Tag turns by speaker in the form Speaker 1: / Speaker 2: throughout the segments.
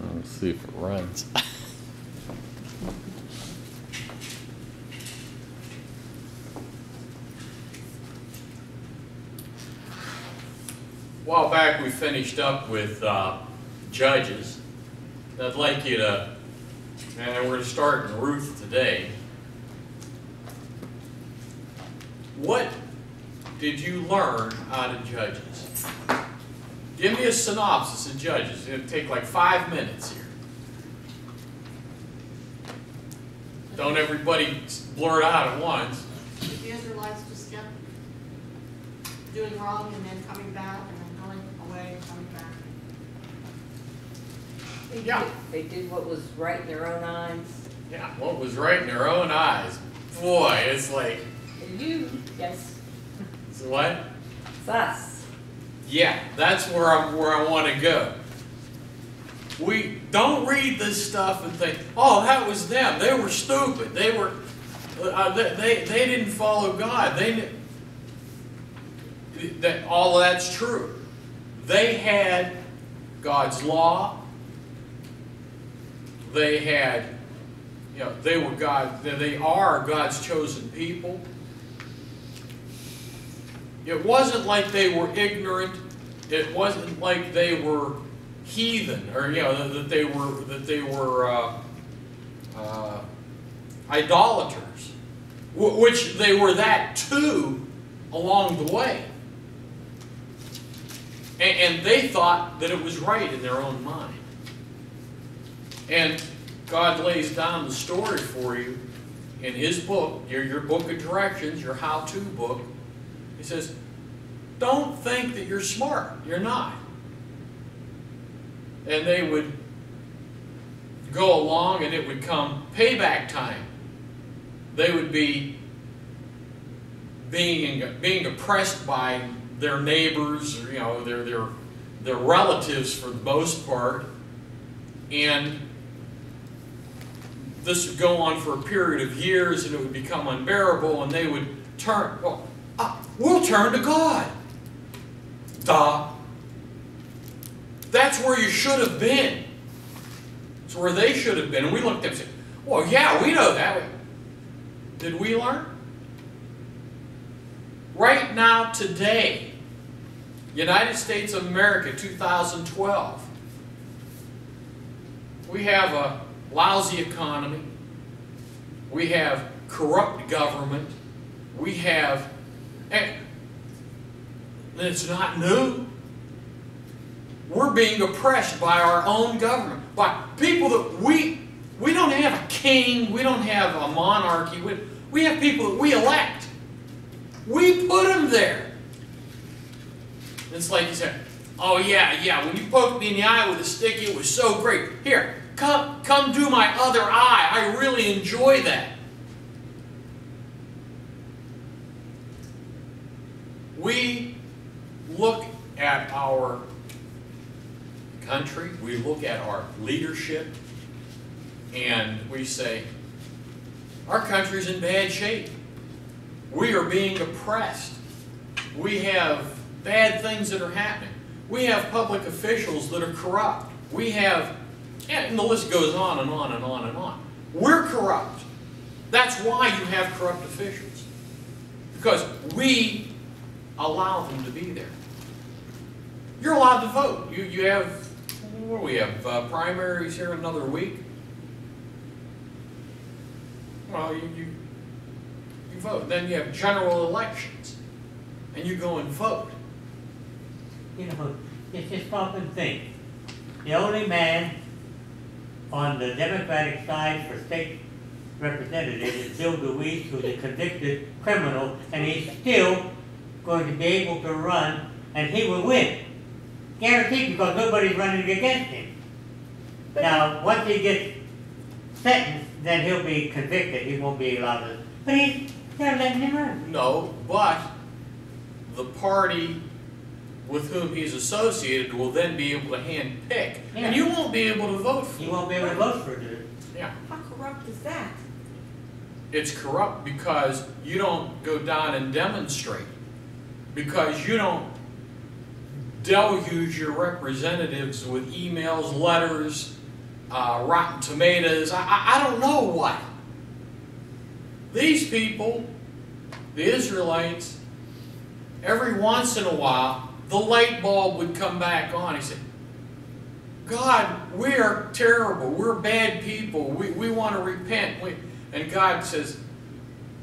Speaker 1: Let's see if it runs.
Speaker 2: A while back we finished up with Judges. I'd like you to, and we're going to start in Ruth today. What did you learn out of Judges? Give me a synopsis of Judges. It'll take like 5 minutes here. Don't everybody blurt out at once.
Speaker 3: The Israelites just kept doing wrong and then coming back and then going away and coming back.
Speaker 4: They did what was right in their own eyes.
Speaker 2: Yeah, what was right in their own eyes. Boy, it's like...
Speaker 4: You, yes.
Speaker 2: So what?
Speaker 4: It's us.
Speaker 2: Yeah, that's where I want to go. We don't read this stuff and think, oh, that was them. They were stupid. They were, they didn't follow God. All of that's true. They had God's law. They had, they were they are God's chosen people. It wasn't like they were ignorant. It wasn't like they were heathen, or that they were idolaters, which they were that too along the way. And they thought that it was right in their own mind. And God lays down the story for you in His book, your book of directions, your how-to book. He says, don't think that you're smart. You're not. And they would go along and it would come payback time. They would be being oppressed by their neighbors, or, their relatives for the most part. And this would go on for a period of years and it would become unbearable and they would turn, we'll turn to God. Duh. That's where you should have been. It's where they should have been. And we looked at them and said, well, yeah, we know that. Did we learn? Right now, today, United States of America, 2012, we have a lousy economy. We have corrupt government. We have... And it's not new. We're being oppressed by our own government, by people that we don't have a king, we don't have a monarchy, we have people that we elect. We put them there. It's like you said, oh yeah, when you poked me in the eye with a stick, it was so great. Here, come do my other eye. I really enjoy that. We look at our country, we look at our leadership, and we say, our country's in bad shape. We are being oppressed. We have bad things that are happening. We have public officials that are corrupt. We have, and the list goes on and on and on and on. We're corrupt. That's why you have corrupt officials. Because we allow them to be there. You're allowed to vote. You have, what do we have, primaries here in another week? Well, you vote. Then you have general elections. And you go and vote.
Speaker 5: Just stop and think. The only man on the Democratic side for state representative is Bill DeWeese, who's a convicted criminal, and he's still going to be able to run, and he will win. Guaranteed, because nobody's running against him. Now, once he gets sentenced, then he'll be convicted. He won't be allowed to. But they're letting him run.
Speaker 2: No, but the party with whom he's associated will then be able to hand pick. Yeah. And you won't be able to vote for him.
Speaker 5: You won't be able to vote for it.
Speaker 2: Yeah.
Speaker 3: How corrupt is that?
Speaker 2: It's corrupt because you don't go down and demonstrate. Because you don't deluge your representatives with emails, letters, Rotten Tomatoes, I don't know what. These people, the Israelites, every once in a while, the light bulb would come back on. He said, God, we are terrible. We're bad people. We want to repent. And God says,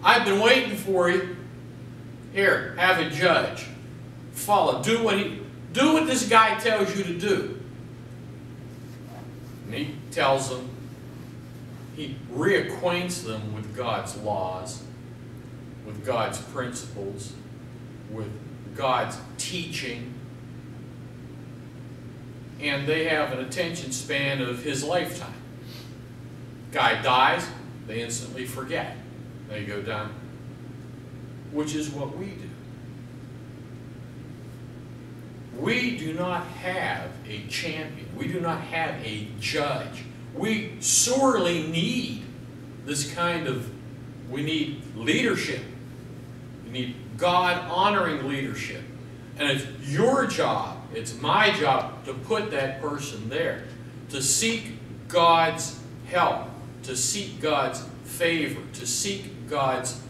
Speaker 2: I've been waiting for you. Here, have a judge. Follow. Do what this guy tells you to do. And he tells them, he reacquaints them with God's laws, with God's principles, with God's teaching. And they have an attention span of his lifetime. Guy dies, they instantly forget. They go down, which is what we do. We do not have a champion. We do not have a judge. We sorely need this kind of, we need leadership. We need God-honoring leadership. And it's your job, it's my job to put that person there, to seek God's help, to seek God's favor, to seek God's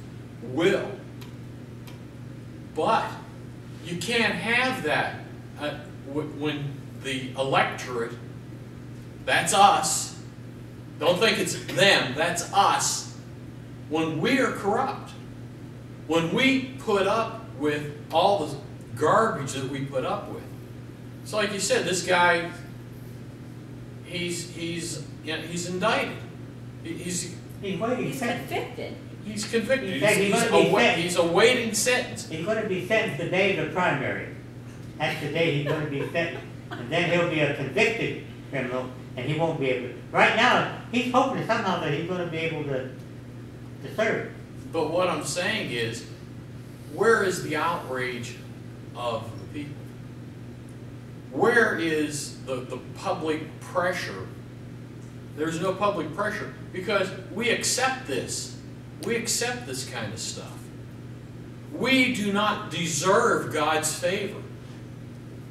Speaker 2: will. But you can't have that when the electorate, that's us. Don't think it's them, that's us. When we are corrupt, when we put up with all the garbage that we put up with. So like you said, this guy, he's indicted. He's
Speaker 4: convicted.
Speaker 2: He's convicted.
Speaker 5: He's
Speaker 2: awaiting sentence.
Speaker 5: He's going to be sentenced the day of the primary. That's the day he's going to be sentenced. And then he'll be a convicted criminal, and he won't be able to. Right now, he's hoping somehow that he's going to be able to serve.
Speaker 2: But what I'm saying is, where is the outrage of the people? Where is the public pressure? There's no public pressure because we accept this. We accept this kind of stuff. We do not deserve God's favor.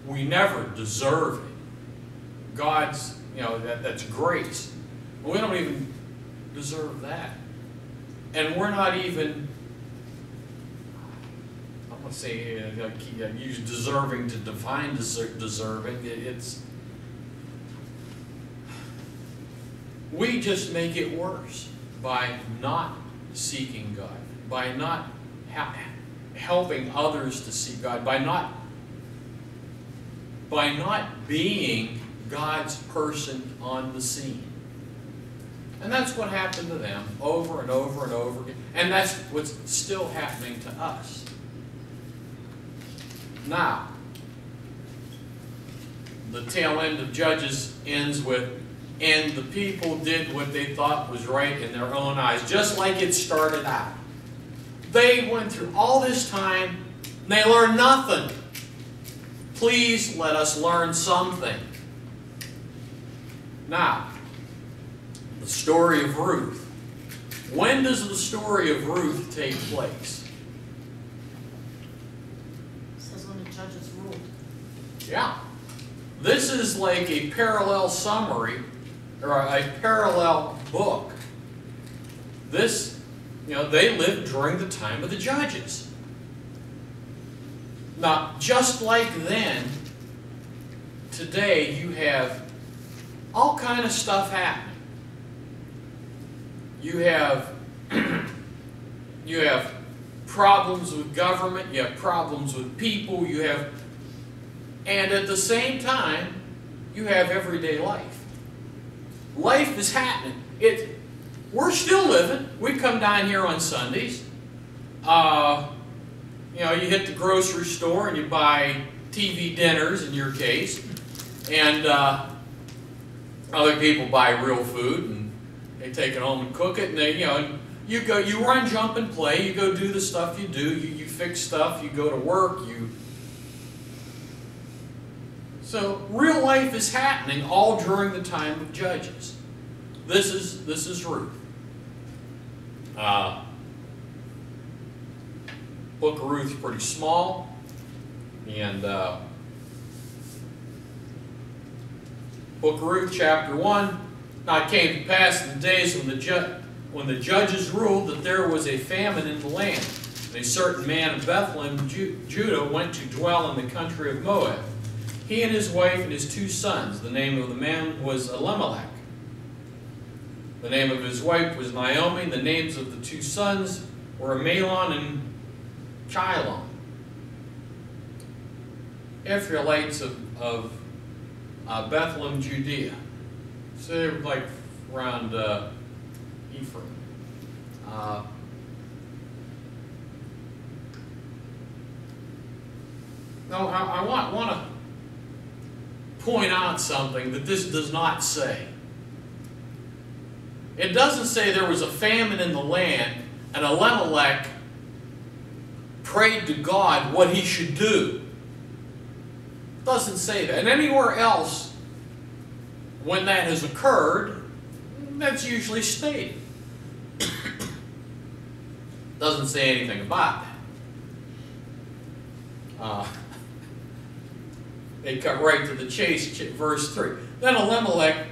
Speaker 2: We never deserve it. God's, that's grace. We don't even deserve that. And we're not even, I'm going to say, I use deserving to define deserving. We just make it worse by not seeking God, by not helping others to seek God, by not being God's person on the scene. And that's what happened to them over and over and over again. And that's what's still happening to us. Now, the tail end of Judges ends with, and the people did what they thought was right in their own eyes, just like it started out. They went through all this time, and they learned nothing. Please let us learn something. Now, the story of Ruth. When does the story of Ruth take place?
Speaker 3: It says when the judges ruled.
Speaker 2: Yeah. This is like a parallel summary, or a parallel book. This, they lived during the time of the judges. Now, just like then, today you have all kind of stuff happening. You have problems with government, you have problems with people, and at the same time, you have everyday life. Life is happening. We're still living. We come down here on Sundays. You hit the grocery store and you buy TV dinners in your case, and other people buy real food and they take it home and cook it. And you run, jump, and play. You go do the stuff you do. You fix stuff. You go to work. So real life is happening all during the time of Judges. This is Ruth. Book of Ruth's pretty small, and Book of Ruth, chapter 1, Now it came to pass in the days when the judges ruled that there was a famine in the land. And a certain man of Bethlehem, Judah, went to dwell in the country of Moab. He and his wife and his 2 sons. The name of the man was Elimelech. The name of his wife was Naomi. The names of the 2 sons were Mahlon and Chilon, Ephraimites of Bethlehem, Judea. So they were like around Ephraim. Now I want to point out something that this does not say. It doesn't say there was a famine in the land and Elimelech prayed to God what he should do. It doesn't say that. And anywhere else, when that has occurred, that's usually stated. Doesn't say anything about that. They cut right to the chase, verse 3. Then Elimelech,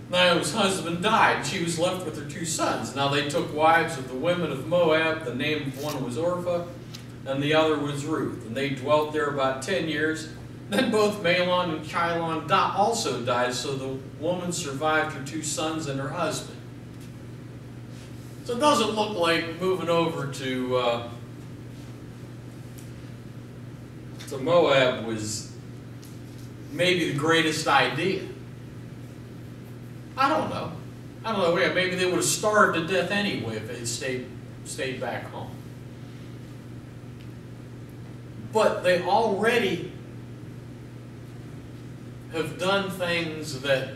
Speaker 2: Naomi's husband, died, and she was left with her 2 sons. Now they took wives of the women of Moab. The name of one was Orpah, and the other was Ruth. And they dwelt there about 10 years. Then both Mahlon and Chilon also died, so the woman survived her 2 sons and her husband. So it doesn't look like moving over to Moab was maybe the greatest idea. I don't know. Yeah, maybe they would have starved to death anyway if they had stayed back home. But they already have done things that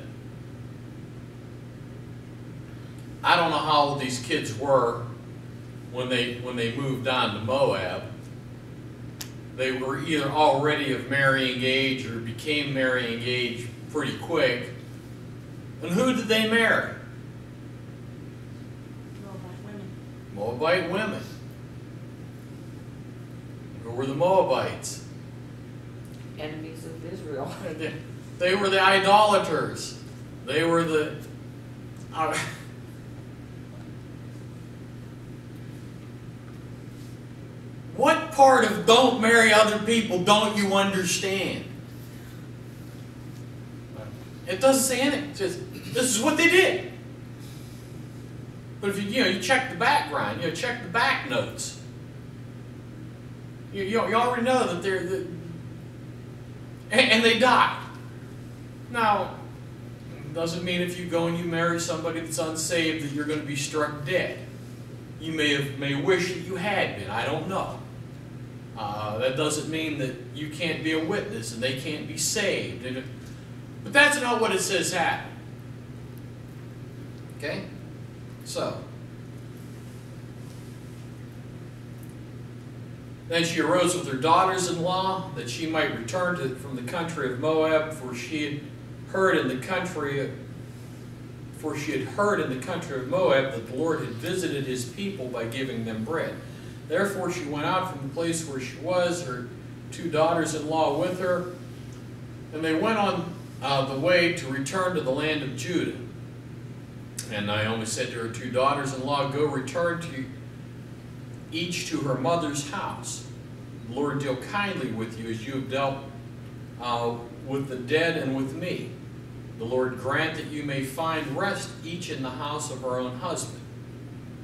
Speaker 2: I don't know how old these kids were when they moved on to Moab. They were either already of marrying age or became marrying age pretty quick. And who did they marry?
Speaker 3: Moabite women.
Speaker 2: Moabite women. Who were the Moabites?
Speaker 4: Enemies of Israel.
Speaker 2: They were the idolaters. They were the... What part of don't marry other people don't you understand? It doesn't say anything. It says, this is what they did. But if you check the background, check the back notes. You already know that they're... And they died. Now, it doesn't mean if you go and you marry somebody that's unsaved that you're going to be struck dead. You may wish that you had been. I don't know. That doesn't mean that you can't be a witness and they can't be saved. But that's not what it says happened. Okay? So. Then she arose with her daughters-in-law, that she might return from the country of Moab, for she had heard in the country of Moab that the Lord had visited his people by giving them bread. Therefore she went out from the place where she was, her 2 daughters-in-law with her, and they went on the way to return to the land of Judah. And Naomi said to her 2 daughters-in-law, go return to each to her mother's house. The Lord deal kindly with you as you have dealt with the dead and with me. The Lord grant that you may find rest each in the house of her own husband.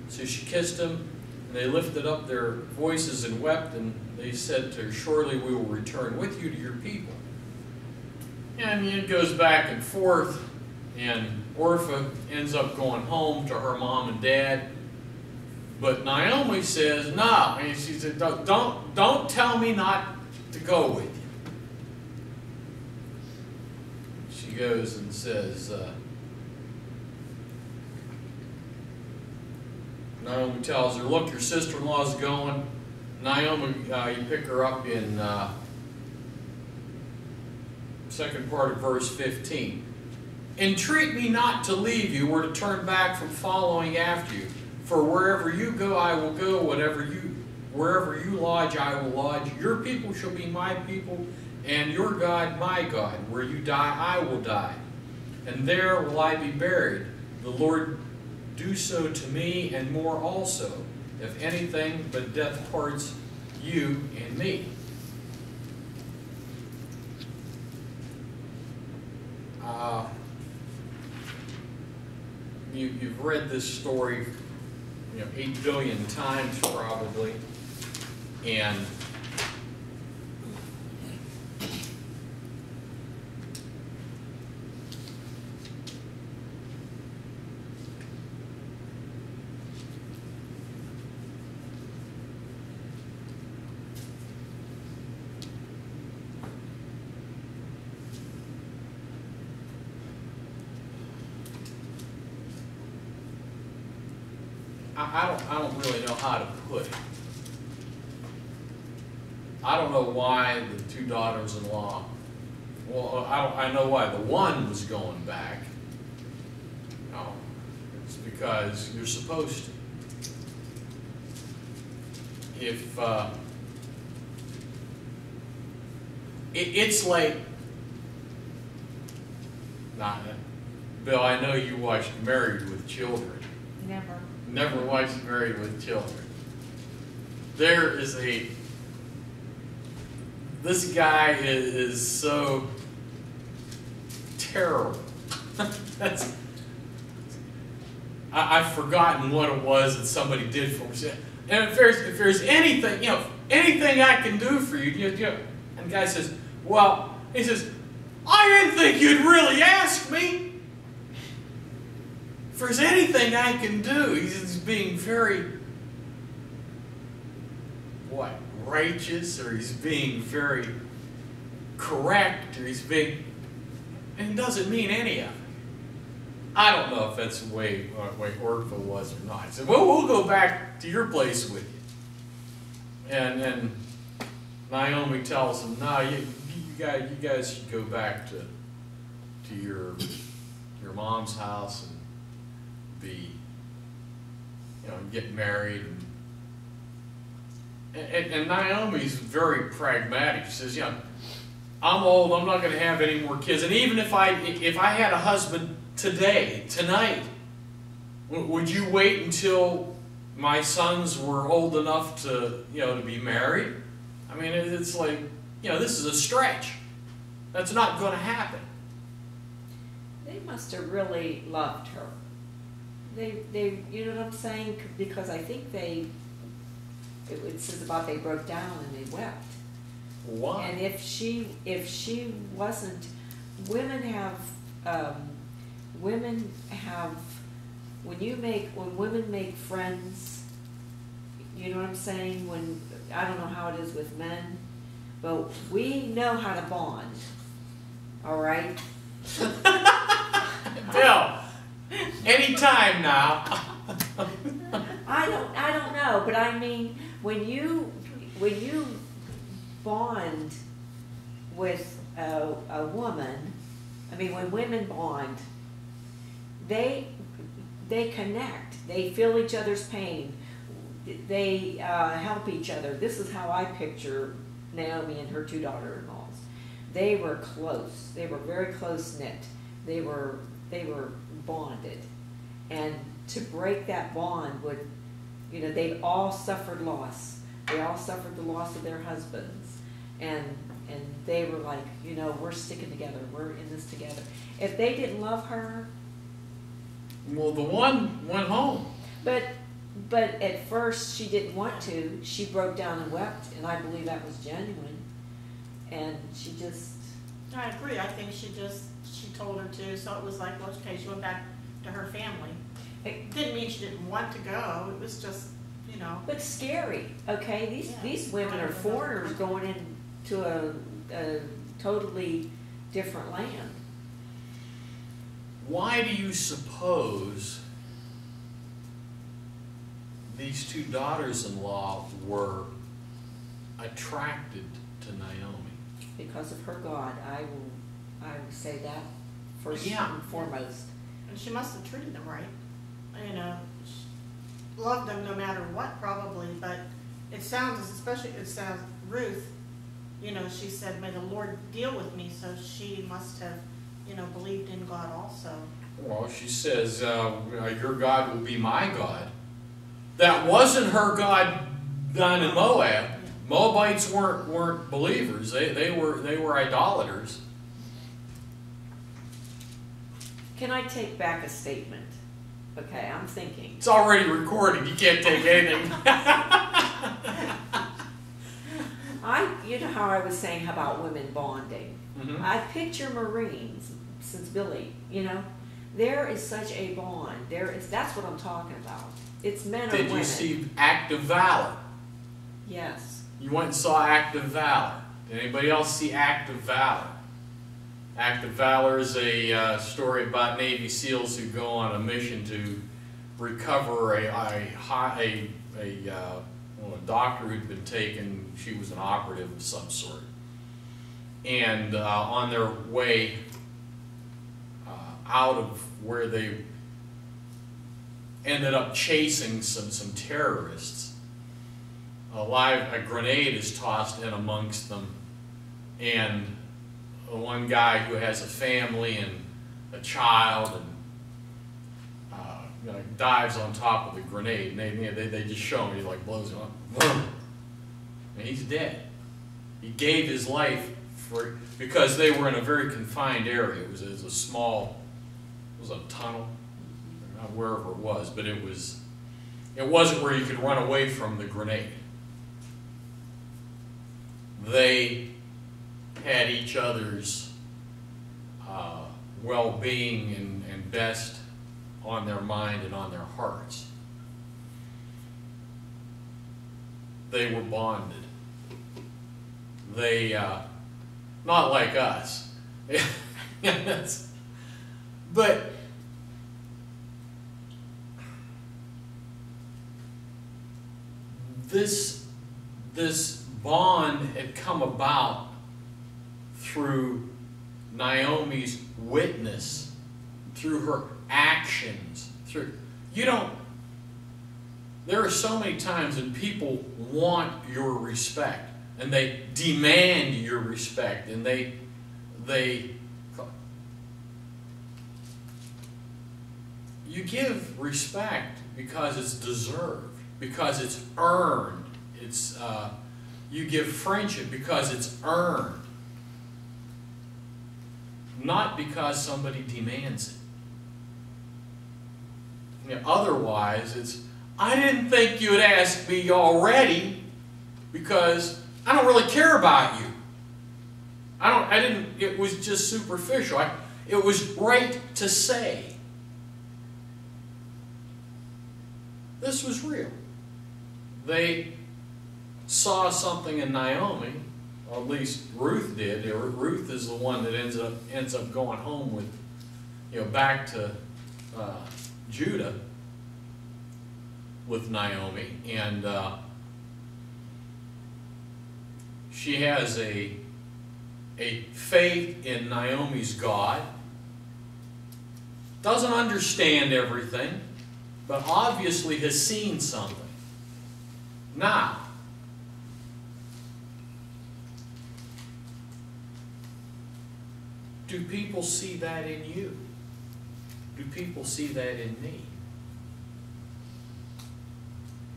Speaker 2: So she kissed him, and they lifted up their voices and wept, and they said to her, surely we will return with you to your people. And it goes back and forth, and Orpah ends up going home to her mom and dad. But Naomi says, no. And she said, don't tell me not to go with you. She goes and says, Naomi tells her, look, your sister-in-law's going. Naomi, you pick her up in second part of verse 15. Entreat me not to leave you or to turn back from following after you. For wherever you go, I will go. Wherever you lodge, I will lodge. Your people shall be my people, and your God my God. Where you die, I will die. and there will I be buried. The Lord do so to me, and more also, if anything but death parts you and me. You've read this story, 8 billion times probably, and I don't really know how to put it. I don't know why the two daughters-in-law, well, I know why the one was going back. It's because you're supposed to. If it's like, Bill, I know you watched Married with Children. Never watched Married with Children. There is this guy is so terrible. I've forgotten what it was that somebody did for me. And if there's anything, anything I can do for you, and the guy says, well, he says, I didn't think you'd really ask me. If there's anything I can do, he's being very, righteous, or he's being very correct, or he's being, and it doesn't mean any of it. I don't know if that's the way Orville was or not. He said, well, we'll go back to your place with you. And Naomi tells him, no, you guys should go back to your mom's house and be, get married. And Naomi's very pragmatic. She says, I'm old, I'm not going to have any more kids. And even if I had a husband tonight, would you wait until my sons were old enough to be married? I mean, it's like, this is a stretch. That's not going to happen.
Speaker 4: They must have really loved her. They, you know what I'm saying? Because I think it says about they broke down and they wept.
Speaker 2: Why?
Speaker 4: And if she wasn't, women have, when women make friends, you know what I'm saying? I don't know how it is with men, but we know how to bond. All right?
Speaker 2: Bill, anytime now.
Speaker 4: I don't know, but I mean, when you bond with a woman, I mean, when women bond, they connect. They feel each other's pain. They help each other. This is how I picture Naomi and her two daughter-in-laws. They were close. They were very close-knit. They were bonded. And to break that bond would, they all suffered loss. They all suffered the loss of their husbands. And they were like, we're sticking together. We're in this together. If they didn't love her...
Speaker 2: Well, the one went home.
Speaker 4: But at first she didn't want to. She broke down and wept, and I believe that was genuine. And she just...
Speaker 3: I agree. I think she told her to, so it was like, well, okay, she went back to her family. It didn't mean she didn't want to go. It was just,
Speaker 4: But scary, okay? These women are foreigners going into a totally different land.
Speaker 2: Why do you suppose these two daughters-in-law were attracted to Naomi?
Speaker 4: Because of her God, I would say that first and foremost.
Speaker 3: And she must have treated them right. She loved them no matter what, probably. But it sounds Ruth. She said, "May the Lord deal with me." So she must have, believed in God also.
Speaker 2: Well, she says, your God will be my God. That wasn't her God down in Moab. Moabites weren't believers. They were idolaters.
Speaker 4: Can I take back a statement? Okay, I'm thinking.
Speaker 2: It's already recorded. You can't take anything.
Speaker 4: You know how I was saying about women bonding.
Speaker 2: Mm-hmm.
Speaker 4: I picture Marines, since Billy, there is such a bond. That's what I'm talking about. It's men or women.
Speaker 2: Did you see Act of Valor?
Speaker 4: Yes.
Speaker 2: You went and saw Act of Valor. Did anybody else see Act of Valor? Act of Valor is a story about Navy SEALs who go on a mission to recover a doctor who'd been taken. She was an operative of some sort. And on their way out of where they ended up chasing some terrorists, a grenade is tossed in amongst them, and one guy who has a family and a child and dives on top of the grenade, and they just show him, he like blows him up, and he's dead. He gave his life because they were in a very confined area. It was a small, it was a tunnel, not wherever it was, but it wasn't where you could run away from the grenade. They had each other's well-being and best on their mind and on their hearts. They were bonded. They, not like us. But this bond had come about through Naomi's witness, through her actions. There are so many times when people want your respect, and they demand your respect, and you give respect because it's deserved, because it's earned. You give friendship because it's earned, not because somebody demands it. Otherwise, I didn't think you would ask me already because I don't really care about you. It was just superficial. It was right to say. This was real. They saw something in Naomi, or at least Ruth did. Ruth is the one that ends up going home with, back to Judah with Naomi, and she has a faith in Naomi's God. Doesn't understand everything, but obviously has seen something. Now, do people see that in you? Do people see that in me?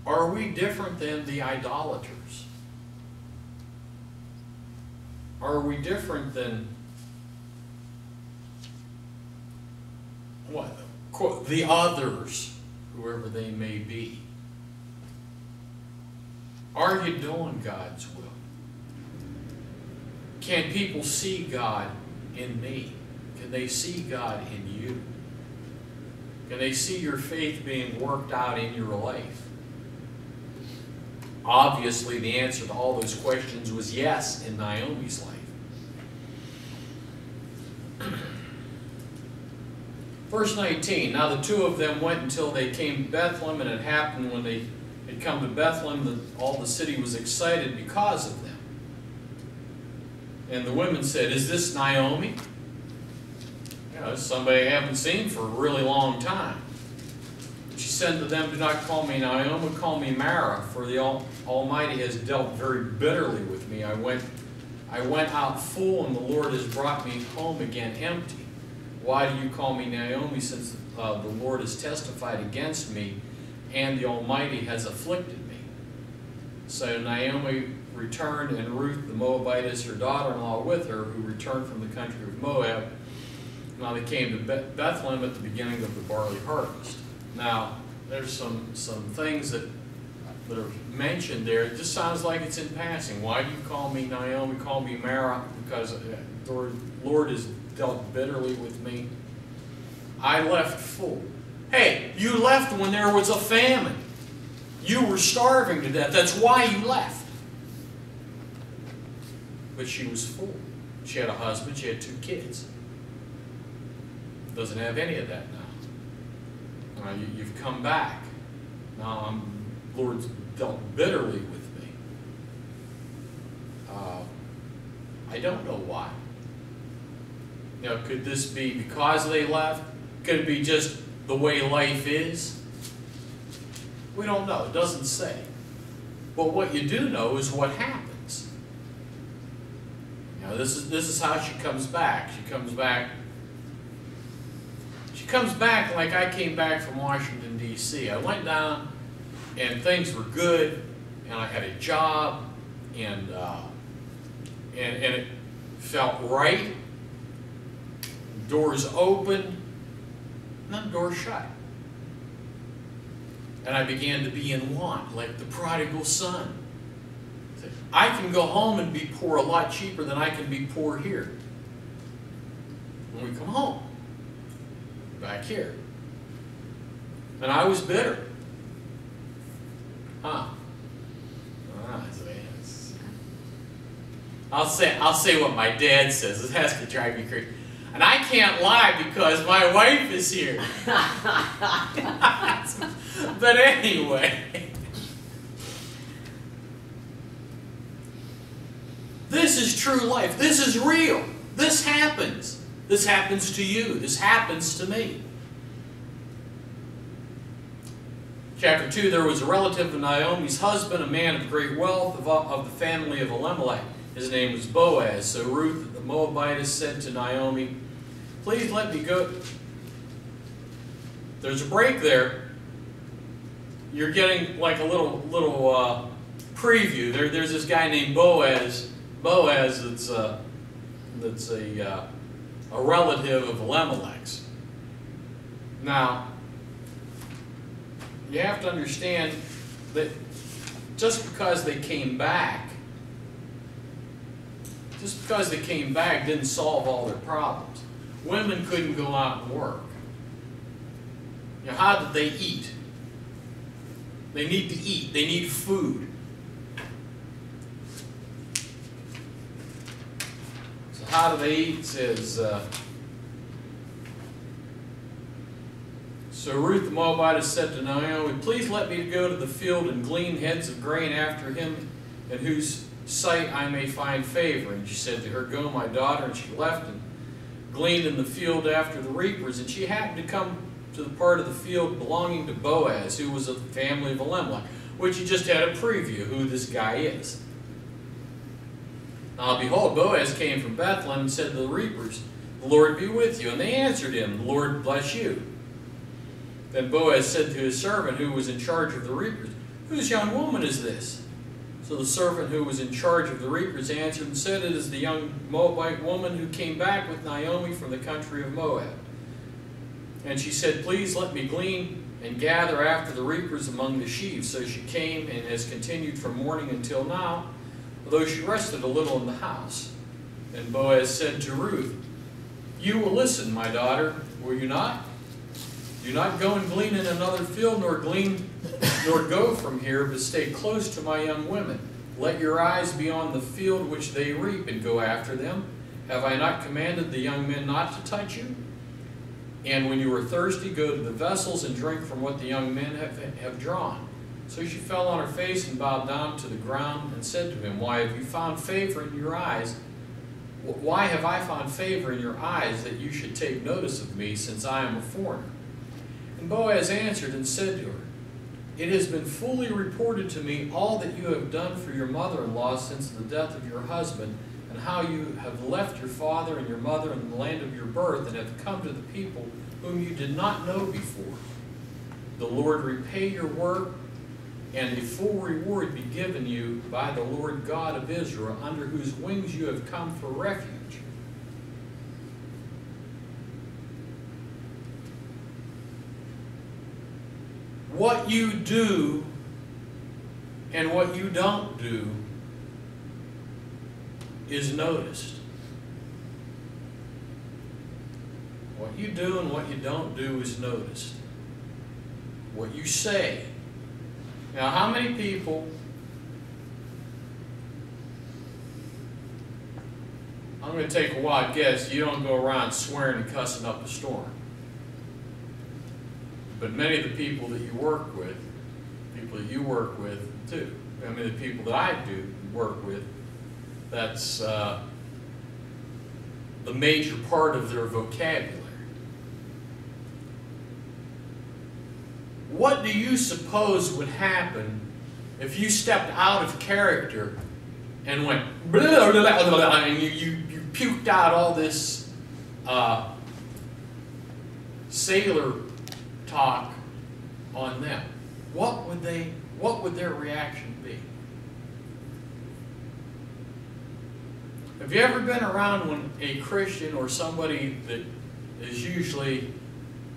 Speaker 2: Are we different than the idolaters? Are we different than what? Quote, the others, whoever they may be? Are you doing God's will? Can people see God in me? Can they see God in you? Can they see your faith being worked out in your life? Obviously, the answer to all those questions was yes in Naomi's life. Verse 19, now the two of them went until they came to Bethlehem, and it happened when they had come to Bethlehem that all the city was excited because of them. And the women said, is this Naomi? It's somebody I haven't seen for a really long time. She said to them, do not call me Naomi, call me Mara, for the Almighty has dealt very bitterly with me. I went out full, and the Lord has brought me home again empty. Why do you call me Naomi, since the Lord has testified against me, and the Almighty has afflicted me? So Naomi returned, and Ruth the Moabitess, her daughter-in-law, with her, who returned from the country of Moab. Now they came to Bethlehem at the beginning of the barley harvest. Now, there's some things that are mentioned there. It just sounds like it's in passing. Why do you call me Naomi? Call me Mara, because the Lord has dealt bitterly with me. I left full. Hey, you left when there was a famine. You were starving to death. That's why you left. But she was full. She had a husband. She had 2 kids. Doesn't have any of that now. You've come back. Now, the Lord's dealt bitterly with me. I don't know why. Now, could this be because they left? Could it be just the way life is? We don't know. It doesn't say. But what you do know is what happens. Now, this is how she comes back. She comes back like I came back from Washington, D.C. I went down, and things were good, and I had a job, and it felt right. Doors open, and then doors shut. And I began to be in want, like the prodigal son. I can go home and be poor a lot cheaper than I can be poor here. When we come home, back here. And I was bitter. I'll say what my dad says. This has to drive me crazy. And I can't lie because my wife is here. But anyway. This is true life. This is real. This happens. This happens to you. This happens to me. Chapter 2, there was a relative of Naomi's husband, a man of great wealth of the family of Elimelech. His name was Boaz. So Ruth the Moabitess said to Naomi, "Please let me go." There's a break there. You're getting like a little preview. There's this guy named Boaz. Boaz that's a relative of Elimelech's. Now, you have to understand that just because they came back didn't solve all their problems. Women couldn't go out and work. You know, how did they eat? They need to eat. They need food. So how do they eat? It says, so Ruth the Moabitess said to Naomi, "Please let me go to the field and glean heads of grain after him, in whose sight I may find favor." And she said to her, "Go, my daughter." And she left and gleaned in the field after the reapers. And she happened to come to the part of the field belonging to Boaz, who was of the family of Elimelech, which you just had a preview who this guy is. Now behold, Boaz came from Bethlehem and said to the reapers, "The Lord be with you." And they answered him, "The Lord bless you." Then Boaz said to his servant who was in charge of the reapers, "Whose young woman is this?" So the servant who was in charge of the reapers answered and said, "It is the young Moabite woman who came back with Naomi from the country of Moab." And she said, "Please let me glean and gather after the reapers among the sheaves." So she came and has continued from morning until now, although she rested a little in the house. And Boaz said to Ruth, "You will listen, my daughter, will you not? Do not go and glean in another field, nor go from here, but stay close to my young women. Let your eyes be on the field which they reap, and go after them. Have I not commanded the young men not to touch you? And when you are thirsty, go to the vessels and drink from what the young men have drawn." So she fell on her face and bowed down to the ground and said to him, "Why have you found favor in your eyes? Why have I found favor in your eyes that you should take notice of me, since I am a foreigner?" And Boaz answered and said to her, "It has been fully reported to me all that you have done for your mother-in-law since the death of your husband, and how you have left your father and your mother in the land of your birth, and have come to the people whom you did not know before. The Lord repay your work, and a full reward be given you by the Lord God of Israel, under whose wings you have come for refuge. What you do and what you don't do is noticed. What you do and what you don't do is noticed. What you say. Now, how many people, I'm going to take a wild guess, you don't go around swearing and cussing up a storm. But many of the people that you work with too. I mean, the people that I do work with, that's the major part of their vocabulary. What do you suppose would happen if you stepped out of character and went blah, blah, blah, blah, and you puked out all this sailor talk on them? What would their reaction be? Have you ever been around when a Christian or somebody that is usually,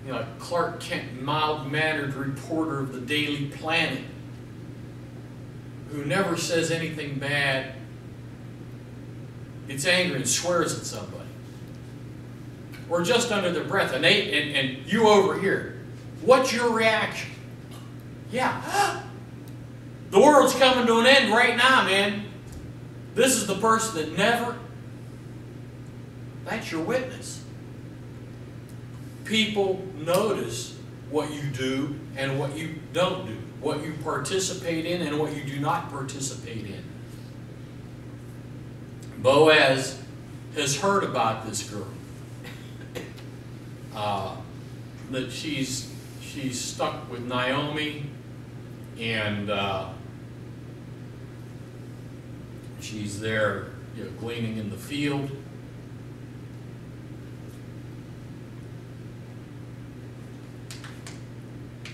Speaker 2: you know, Clark Kent, mild-mannered reporter of the Daily Planet, who never says anything bad, gets angry and swears at somebody, or just under their breath, and you over here, what's your reaction? Yeah, the world's coming to an end right now, man. This is the person that never. That's your witness. People notice what you do and what you don't do, what you participate in and what you do not participate in. Boaz has heard about this girl, that she's stuck with Naomi, and she's there, you know, gleaning in the field.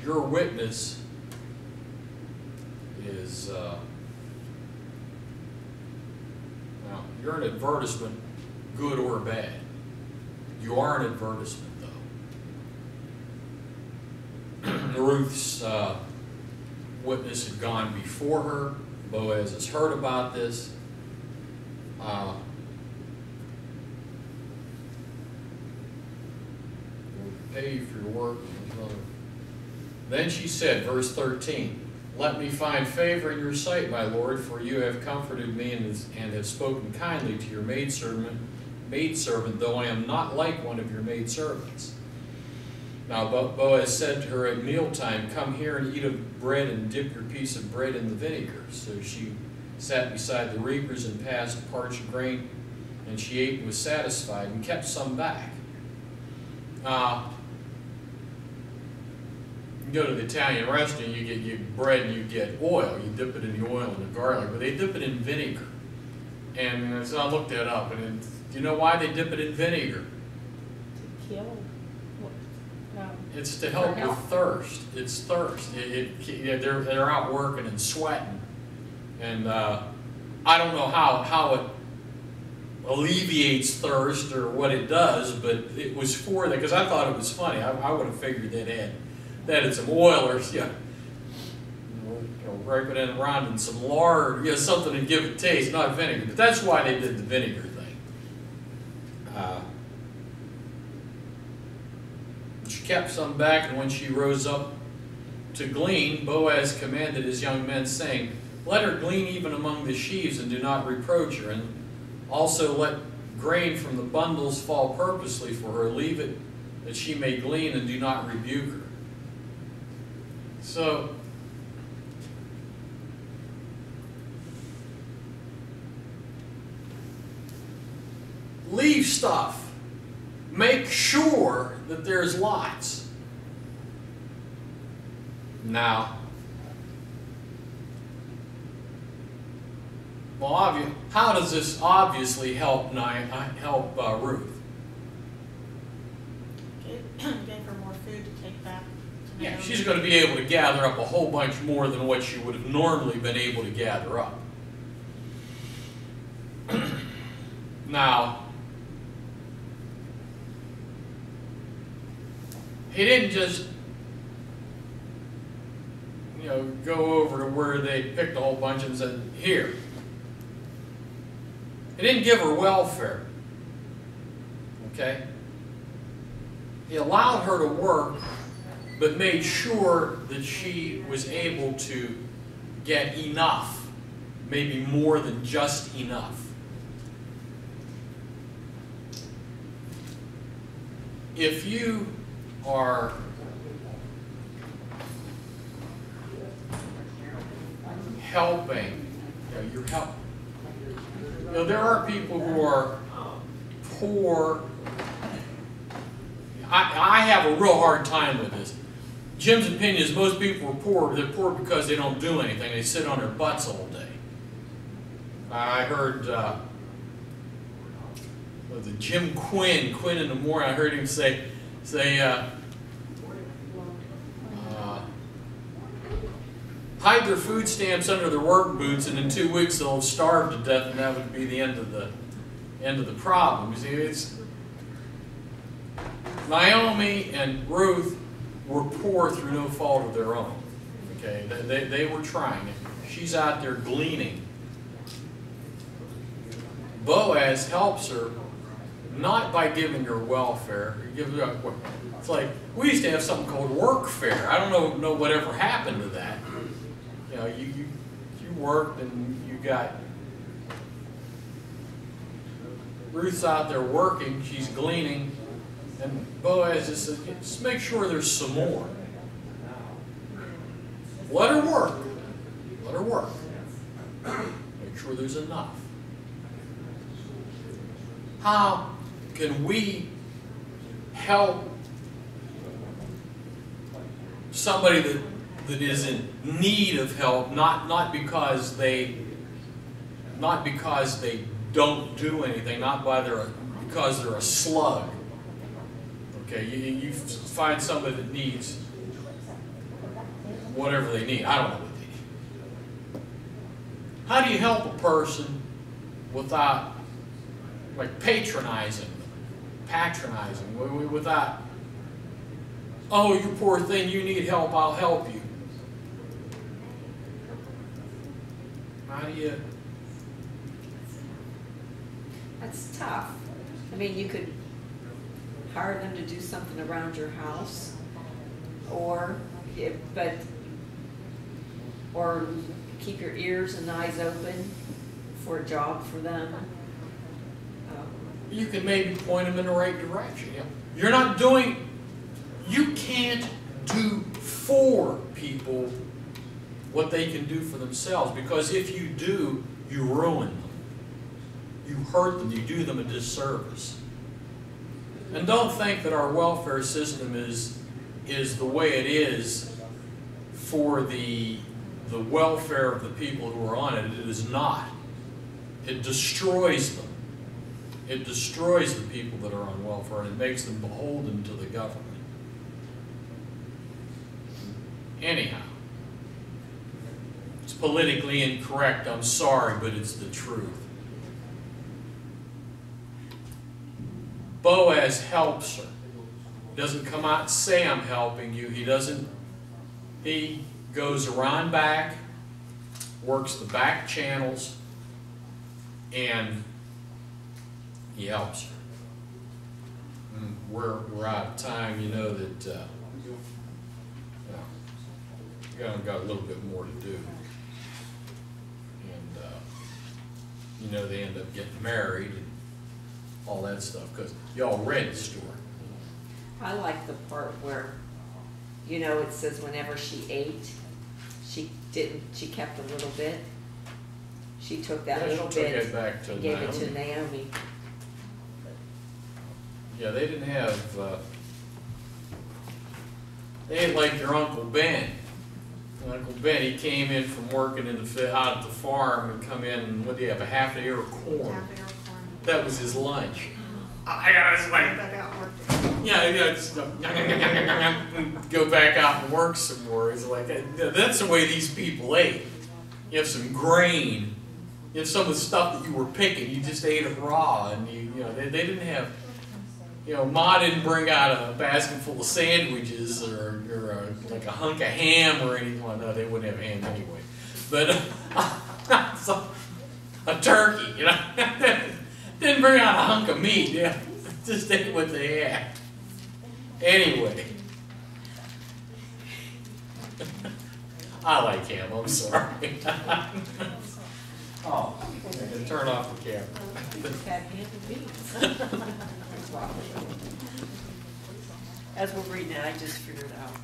Speaker 2: Your witness is, well, you're an advertisement, good or bad. You are an advertisement, though. Ruth's witness had gone before her. Boaz has heard about this. We'll pay you for your work. Then she said, verse 13, "Let me find favor in your sight, my Lord, for you have comforted me and have spoken kindly to your maidservant, though I am not like one of your maidservants." Now Boaz said to her at mealtime, "Come here and eat of bread and dip your piece of bread in the vinegar." So she sat beside the reapers and passed parched grain, and she ate and was satisfied and kept some back. You go to the Italian restaurant, you get bread and you get oil. You dip it in the oil and the garlic, but they dip it in vinegar. And so I looked that up, and do you know why they dip it in vinegar?
Speaker 3: To kill.
Speaker 2: It's to help with thirst. It's thirst. They're out working and sweating, and I don't know how it alleviates thirst or what it does, but it was for that, because I thought it was funny. I would have figured that had some oil or ripen it around in some lard, something to give it taste, not vinegar. But that's why they did the vinegar thing. She kept some back, and when she rose up to glean, Boaz commanded his young men, saying, "Let her glean even among the sheaves, and do not reproach her. And also let grain from the bundles fall purposely for her. Leave it that she may glean, and do not rebuke her." So, leave stuff. Make sure that there's lots. Now, Well, how does this obviously help Ruth?
Speaker 3: Gave her more food to take back to
Speaker 2: Yeah,
Speaker 3: Naomi.
Speaker 2: she's going to be able to gather up a whole bunch more than what she would have normally been able to gather up. Now, he didn't just, go over to where they picked a whole bunch and said, here. He didn't give her welfare. Okay? He allowed her to work, but made sure that she was able to get enough, maybe more than just enough. If you are helping, you're helping. There are people who are poor. I have a real hard time with this. Jim's opinion is most people are poor. They're poor because they don't do anything. They sit on their butts all day. I heard the Jim Quinn in the morning. I heard him say, hide their food stamps under their work boots, and in 2 weeks they'll starve to death, and that would be the end of the problem. You see, it's Naomi and Ruth were poor through no fault of their own. Okay, they were trying. She's out there gleaning. Boaz helps her not by giving her welfare. It's like we used to have something called workfare. I don't know whatever happened to that. You worked and you got. Ruth's out there working. She's gleaning. And Boaz just says, just make sure there's some more. Let her work. Let her work. Make sure there's enough. How can we help somebody that is in need of help, not because they don't do anything, because they're a slug. Okay, you find somebody that needs whatever they need. I don't know what they need. How do you help a person without, patronizing them, without, oh, you poor thing, you need help, I'll help you. How do you?
Speaker 4: That's tough. I mean, you could hire them to do something around your house, or keep your ears and eyes open for a job for them.
Speaker 2: You can maybe point them in the right direction. You can't do for people what they can do for themselves, because if you do, you ruin them. You hurt them, you do them a disservice. And don't think that our welfare system is the way it is for the welfare of the people who are on it. It is not. It destroys them. It destroys the people that are on welfare, and it makes them beholden to the government. Anyhow, it's politically incorrect, I'm sorry, but it's the truth. Boaz helps her. He doesn't come out and say, I'm helping you. He goes around back, works the back channels, and he helps her. We're out of time. You know that we've got a little bit more to do. And they end up getting married and all that stuff, because y'all read the story.
Speaker 4: I like the part where, it says whenever she ate, she kept a little bit. She took that little bit
Speaker 2: it back to
Speaker 4: and gave it to Naomi.
Speaker 2: Yeah, they didn't have, they ain't like your Uncle Ben. And Uncle Benny came in from working out at the farm and come in and what do you have, a half an ear of corn?
Speaker 3: Half an hour corn.
Speaker 2: That was his lunch. I got this like,
Speaker 3: That got worked.
Speaker 2: yeah, just go back out and work some more. It's like, that's the way these people ate. You have some grain. You have some of the stuff that you were picking, you just ate it raw, and you know, they didn't have, you know, Ma didn't bring out a basket full of sandwiches or like a hunk of ham or anything. Well, no, they wouldn't have ham anyway. But so, a turkey, you know, didn't bring out a hunk of meat. Yeah, just ate what they had. Anyway, I like ham. I'm sorry. Oh, I can turn off the camera.
Speaker 4: Had ham and beans. As we're reading it, I just figured out.